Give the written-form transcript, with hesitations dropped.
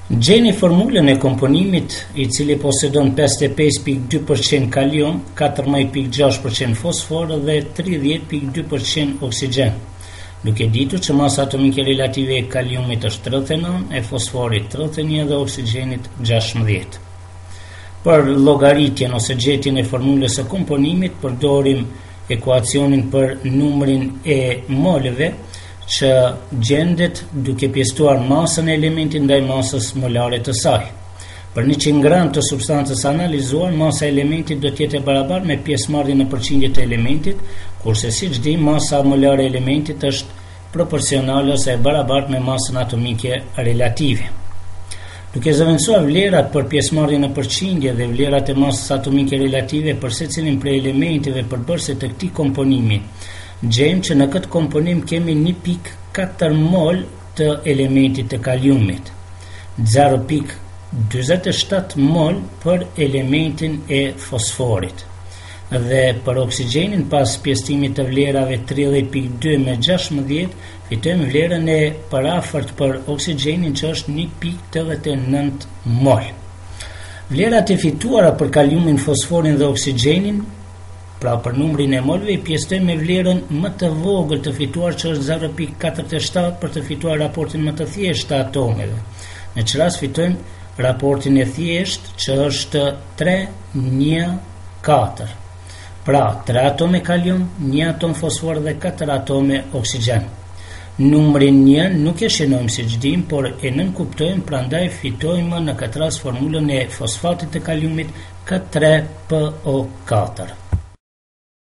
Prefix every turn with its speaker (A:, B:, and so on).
A: Gjeni formulën e komponimit i cili posedon 55.2% kalium, 14.6% fosfor dhe 30.2% oksigjen. Duke ditur që masa atomike relative e kaliumit është 39, e fosforit 31 dhe oksigjenit 16. Për llogaritjen ose gjetjen e formulës së komponimit përdorim ekuacionin për numrin e moleve që gjendet duke pjesëtuar masën e elementit ndaj masës molare të saj. Për 100 gram të substancës analizuar, masa e elementit do të jetë e barabartë me pjesëmarrjen në përqindje të elementit, kurse siç dim, masa molare e elementit është proporcionale ose e barabartë me masën atomike relative. Duke zëvendësuar vlerat për pjesëmarrjen në përqindje dhe vlerat e masës atomike relative për secilin prej elementeve përbërëse të këtij komponimi, gjejmë që në këtë komponim kemi 1.4 mol të elementit të kaliumit, 0.47 mol për elementin e fosforit. Dhe për oksigjenin pas pjesëtimit të vlerave 30.2 me 16, fitojmë vlerën e parafort për oksigjenin që është 1.89 mol. Vlerat e fituara për kaliumin, fosforin dhe oksigjenin, pra për numrin e molve, i pjesëtojmë me vlerën më të vogël të fituar që është 0.47 për të fituar raportin më të thjeshtë të atomeve. Në që rast fitojmë raportin e thjeshtë që është 3-1-4. Pra 3 atome kalium, 1 atom fosfor dhe 4 atome oksigjen. Numrin 1 nuk e shenojmë siç dim, por e nënkuptojmë, prandaj fitojmë në këtë rast formulën e fosfatit të kaliumit K3PO4.